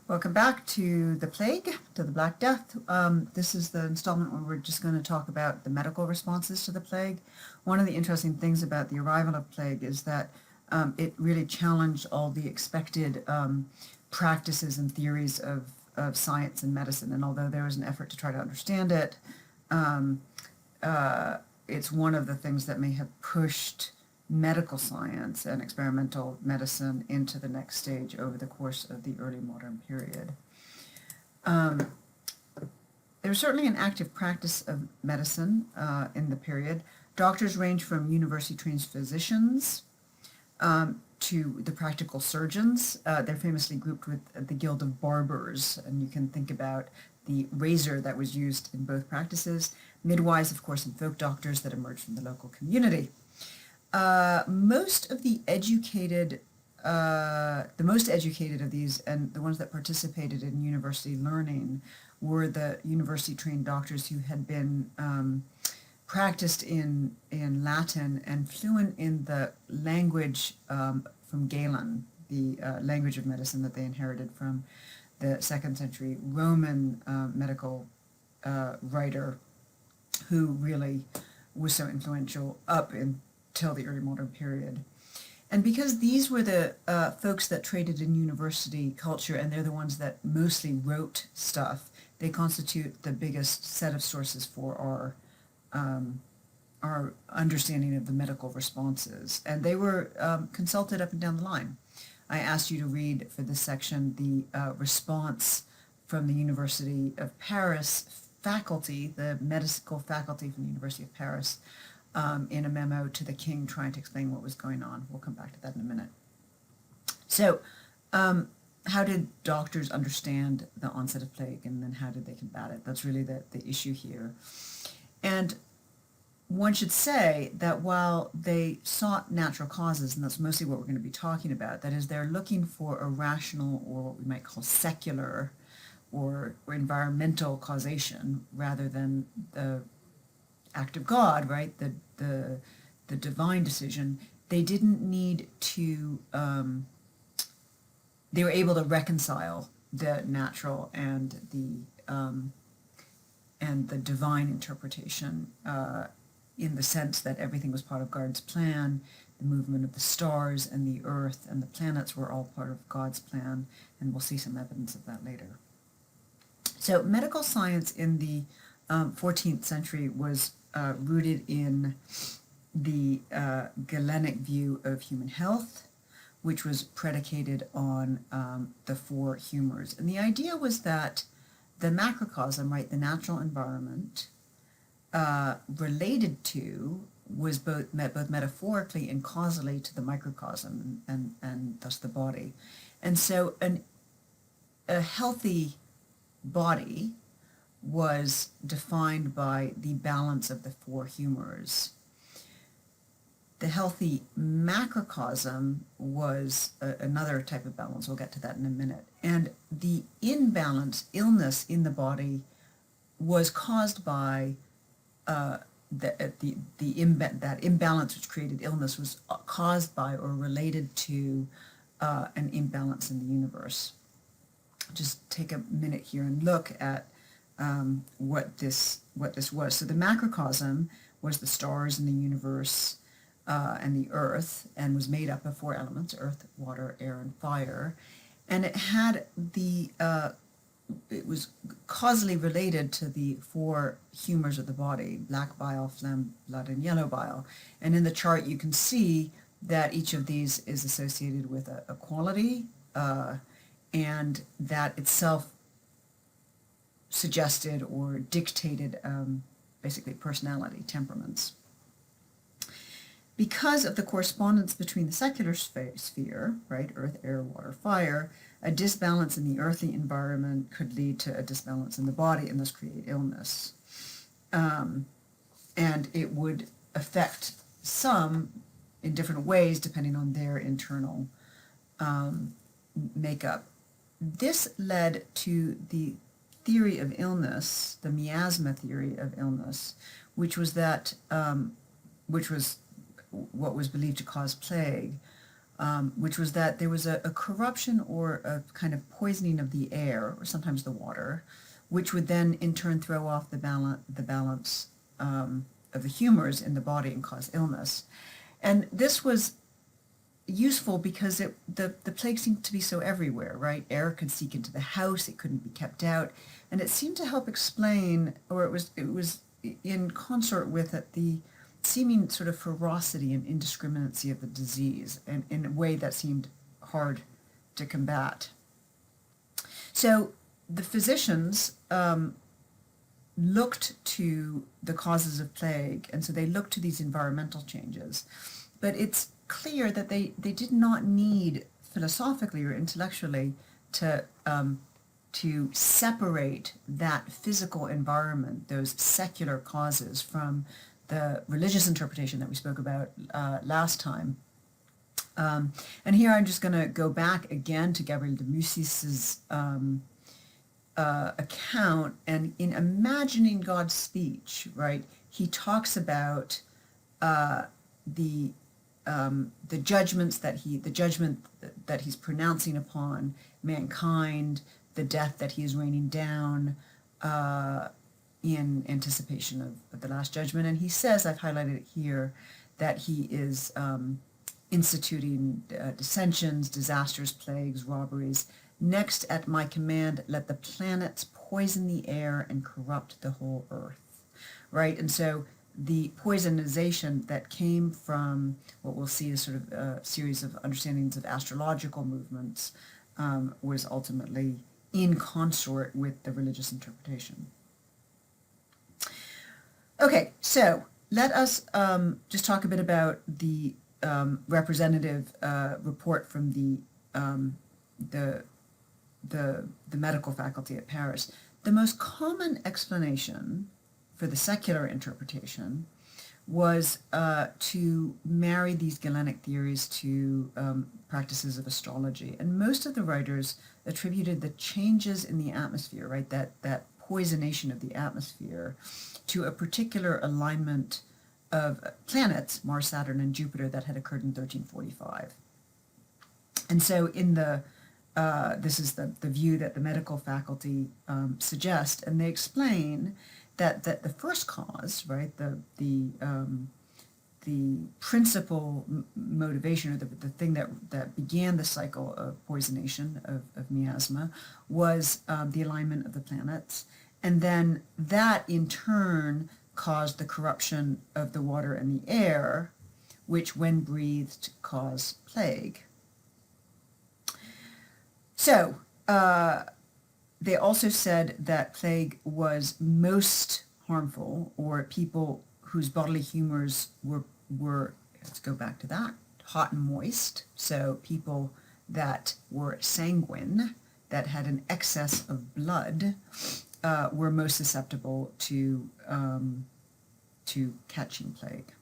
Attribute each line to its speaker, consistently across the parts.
Speaker 1: Welcome back to the plague, to the Black Death. This is the installment where we're just going to talk about the medical responses to the plague. One of the interesting things about the arrival of plague is that it really challenged all the expected practices and theories of science and medicine. And although there was an effort to try to understand it, it's one of the things that may have pushed medical science and experimental medicine into the next stage over the course of the early modern period. There was certainly an active practice of medicine in the period. Doctors range from university-trained physicians to the practical surgeons. They're famously grouped with the Guild of Barbers, and you can think about the razor that was used in both practices. Midwives, of course, and folk doctors that emerged from the local community. The most educated of these, and the ones that participated in university learning, were the university-trained doctors who had been practiced in Latin and fluent in the language from Galen, the language of medicine that they inherited from the 2nd century Roman medical writer, who really was so influential up until the early modern period. And because these were the folks that traded in university culture, and they're the ones that mostly wrote stuff, they constitute the biggest set of sources for our understanding of the medical responses. And they were consulted up and down the line. I asked you to read for this section the response from the University of Paris faculty, the medical faculty from the University of Paris, in a memo to the king trying to explain what was going on. We'll come back to that in a minute. So, how did doctors understand the onset of plague, and then how did they combat it? That's really the issue here. And one should say that while they sought natural causes, and that's mostly what we're going to be talking about, that is, they're looking for a rational, or what we might call secular or environmental causation, rather than the act of God, right? The divine decision. They didn't need to. They were able to reconcile the natural and the divine interpretation in the sense that everything was part of God's plan. The movement of the stars and the earth and the planets were all part of God's plan, and we'll see some evidence of that later. So medical science in the 14th century was rooted in the Galenic view of human health, which was predicated on the 4 humors. And the idea was that the macrocosm, right, the natural environment, related to, was both metaphorically and causally to the microcosm, and thus the body. And so a healthy body was defined by the balance of the 4 humors. The healthy macrocosm was another type of balance. We'll get to that in a minute. And the imbalance, illness in the body, was caused by that imbalance which created illness was caused by or related to an imbalance in the universe. Just take a minute here and look at what this was. So the macrocosm was the stars in the universe and the earth, and was made up of 4 elements: earth, water, air, and fire. And it had it was causally related to the 4 humors of the body: black bile, phlegm, blood, and yellow bile. And in the chart you can see that each of these is associated with a quality, and that itself suggested or dictated basically personality, temperaments. Because of the correspondence between the secular sphere, right, earth, air, water, fire, a disbalance in the earthly environment could lead to a disbalance in the body and thus create illness. And it would affect some in different ways depending on their internal makeup. This led to the theory of illness, the miasma theory of illness, which was what was believed to cause plague, which was that there was a corruption or a kind of poisoning of the air, or sometimes the water, which would then in turn throw off the balance of the humors in the body and cause illness. And this was useful because the plague seemed to be so everywhere, right? Air could seep into the house, it couldn't be kept out, and it seemed to help explain, or it was in consort with it, the seeming sort of ferocity and indiscriminacy of the disease, and in a way that seemed hard to combat. So the physicians looked to the causes of plague, and so they looked to these environmental changes. But it's clear that they did not need philosophically or intellectually to separate that physical environment, those secular causes, from the religious interpretation that we spoke about last time. And here I'm just going to go back again to Gabriel de Musis's account, and in imagining God's speech, right, he talks about the judgment that he's pronouncing upon mankind, the death that he is raining down in anticipation of the last judgment. And he says, I've highlighted it here, that he is instituting dissensions, disasters, plagues, robberies. Next, at my command, let the planets poison the air and corrupt the whole earth, right? And so the poisonization that came from what we'll see as sort of a series of understandings of astrological movements was ultimately in consort with the religious interpretation. Okay, so let us just talk a bit about the representative report from the medical faculty at Paris. The most common explanation for the secular interpretation was to marry these Galenic theories to practices of astrology. And most of the writers attributed the changes in the atmosphere, right, that poisonation of the atmosphere, to a particular alignment of planets, Mars, Saturn, and Jupiter, that had occurred in 1345. And so in this is the view that the medical faculty suggest, and they explain that the first cause, right, the principal motivation, or the thing that began the cycle of poisonation of miasma, was the alignment of the planets, and then that in turn caused the corruption of the water and the air, which when breathed cause plague. So they also said that plague was most harmful, or people whose bodily humors were, let's go back to that, hot and moist. So people that were sanguine, that had an excess of blood, were most susceptible to catching plague.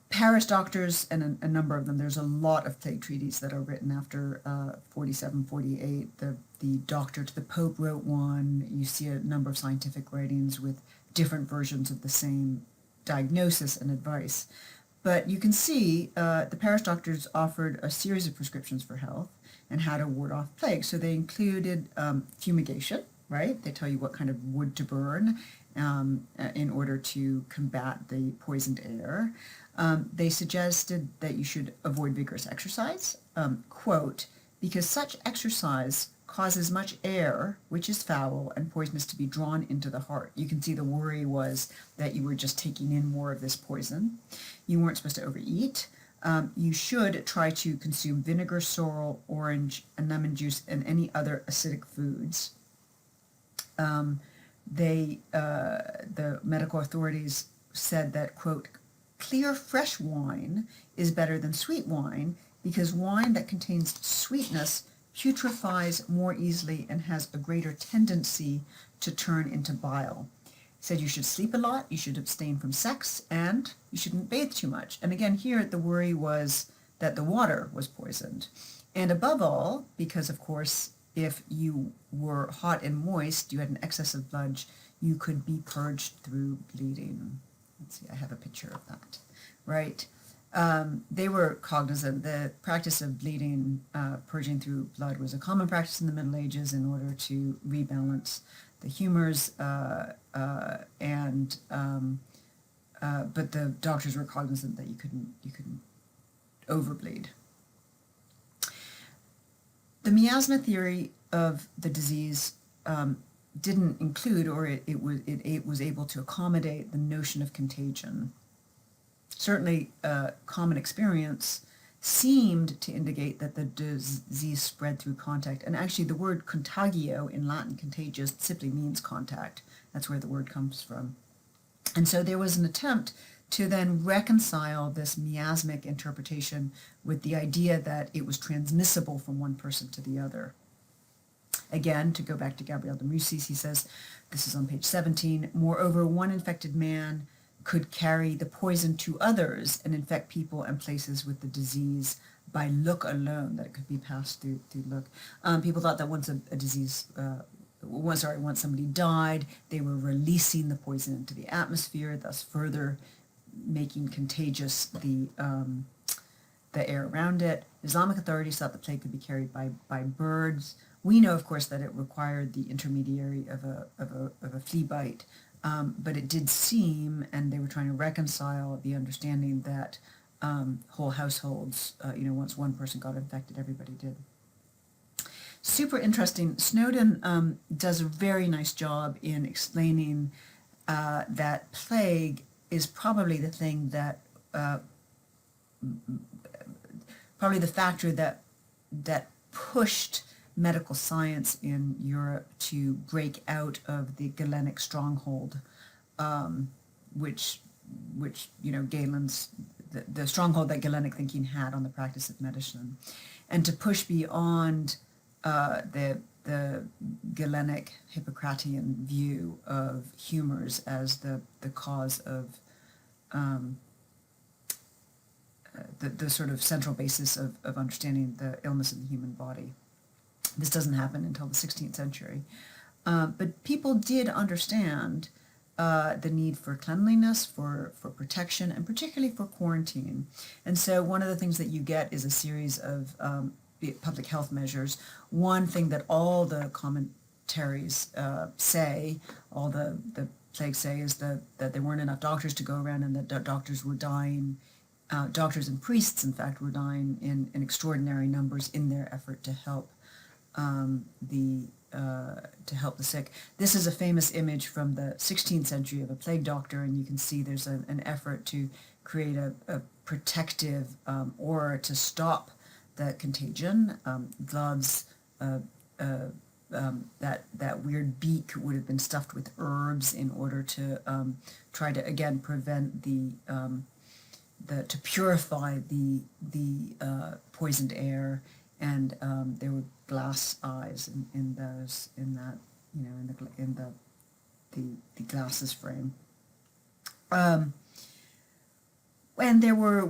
Speaker 1: Paris doctors, and a number of them, there's a lot of plague treaties that are written after 47, 48. The doctor to the Pope wrote one. You see a number of scientific writings with different versions of the same diagnosis and advice. But you can see the Paris doctors offered a series of prescriptions for health and how to ward off plague. So they included fumigation, right? They tell you what kind of wood to burn in order to combat the poisoned air. They suggested that you should avoid vigorous exercise, quote, because such exercise causes much air, which is foul and poisonous, to be drawn into the heart. You can see the worry was that you were just taking in more of this poison. You weren't supposed to overeat. You should try to consume vinegar, sorrel, orange, and lemon juice, and any other acidic foods. The medical authorities said that, quote, clear fresh wine is better than sweet wine, because wine that contains sweetness putrefies more easily and has a greater tendency to turn into bile. He said you should sleep a lot, you should abstain from sex, and you shouldn't bathe too much. And again, here the worry was that the water was poisoned. And above all, because of course, if you were hot and moist, you had an excess of blood, you could be purged through bleeding. Let's see, I have a picture of that, right? They were cognizant. The practice of bleeding, purging through blood, was a common practice in the Middle Ages in order to rebalance the humors, but the doctors were cognizant that you couldn't overbleed. The miasma theory of the disease didn't include, or it was able to accommodate the notion of contagion. Certainly, common experience seemed to indicate that the disease spread through contact. And actually, the word contagio in Latin, contagious, simply means contact. That's where the word comes from. And so there was an attempt to then reconcile this miasmic interpretation with the idea that it was transmissible from one person to the other. Again, to go back to Gabriel de Mussis, he says, this is on page 17, moreover, one infected man could carry the poison to others and infect people and places with the disease by look alone, that it could be passed through look. People thought that once once somebody died, they were releasing the poison into the atmosphere, thus further making contagious the air around it. Islamic authorities thought the plague could be carried by birds. We know, of course, that it required the intermediary of a flea bite, but it did seem, and they were trying to reconcile the understanding that whole households, once one person got infected, everybody did. Super interesting. Snowden does a very nice job in explaining that plague is probably the thing that, probably the factor that pushed medical science in Europe to break out of the Galenic stronghold, which Galen's, the stronghold that Galenic thinking had on the practice of medicine, and to push beyond the Galenic Hippocratean view of humors as the cause of the sort of central basis of understanding the illness of the human body. This doesn't happen until the 16th century. But people did understand the need for cleanliness, for protection, and particularly for quarantine. And so one of the things that you get is a series of public health measures. One thing that all the commentaries say, all the plague say, is that there weren't enough doctors to go around, and that doctors were dying. Doctors and priests, in fact, were dying in extraordinary numbers in their effort to help the sick. This is a famous image from the 16th century of a plague doctor, and you can see there's an effort to create a protective aura to stop the contagion. Gloves, that weird beak would have been stuffed with herbs in order to try to again prevent to purify the poisoned air. And there were glass eyes in the glasses frame. And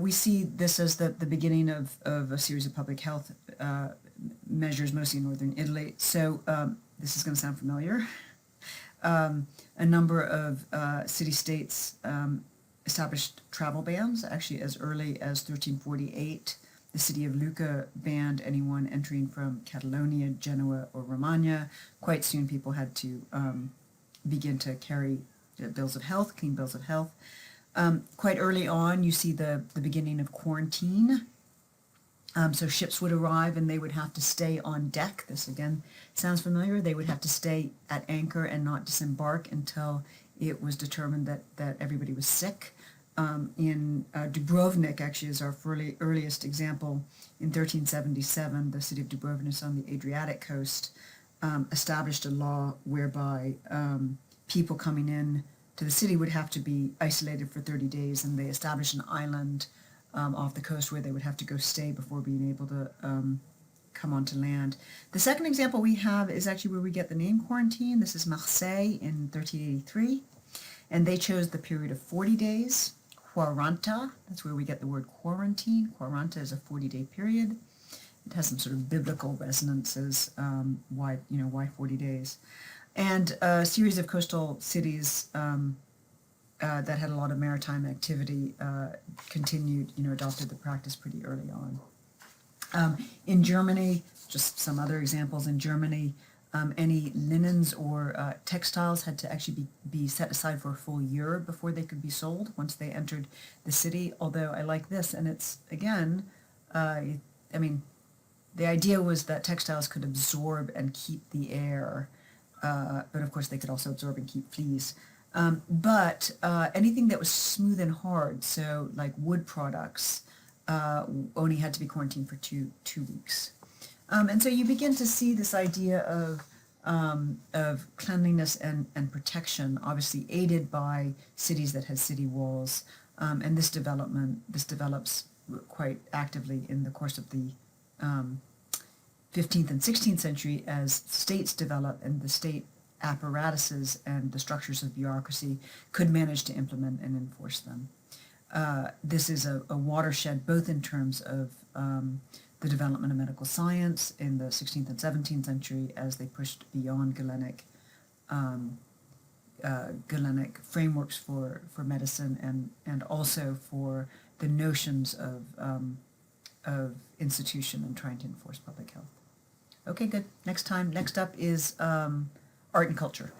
Speaker 1: we see this as the beginning of a series of public health measures, mostly in northern Italy. So this is going to sound familiar. A number of city-states established travel bans, actually as early as 1348. The city of Lucca banned anyone entering from Catalonia, Genoa, or Romagna. Quite soon people had to begin to carry bills of health, clean bills of health. Quite early on, you see the beginning of quarantine. So ships would arrive and they would have to stay on deck. This again sounds familiar. They would have to stay at anchor and not disembark until it was determined that everybody was sick. In Dubrovnik, actually, is our earliest example. In 1377, the city of Dubrovnik on the Adriatic coast established a law whereby people coming in to the city would have to be isolated for 30 days, and they established an island off the coast where they would have to go stay before being able to come onto land. The second example we have is actually where we get the name quarantine. This is Marseille in 1383, and they chose the period of 40 days. Quaranta, that's where we get the word quarantine. Quaranta is a 40-day period. It has some sort of biblical resonances. Why 40 days? And a series of coastal cities that had a lot of maritime activity continued, adopted the practice pretty early on. In Germany, just some other examples, in Germany, any linens or textiles had to actually be set aside for a full year before they could be sold once they entered the city, although I like this, and it's, again, I mean, the idea was that textiles could absorb and keep the air, but of course they could also absorb and keep fleas. But anything that was smooth and hard, so like wood products, only had to be quarantined for two weeks. And so you begin to see this idea of cleanliness and protection, obviously aided by cities that had city walls, and this develops quite actively in the course of the 15th and 16th century as states develop and the state apparatuses and the structures of bureaucracy could manage to implement and enforce them. This is a watershed both in terms of the development of medical science in the 16th and 17th century as they pushed beyond Galenic frameworks for medicine and also for the notions of institution and trying to enforce public health. Okay, good. Next up is art and culture.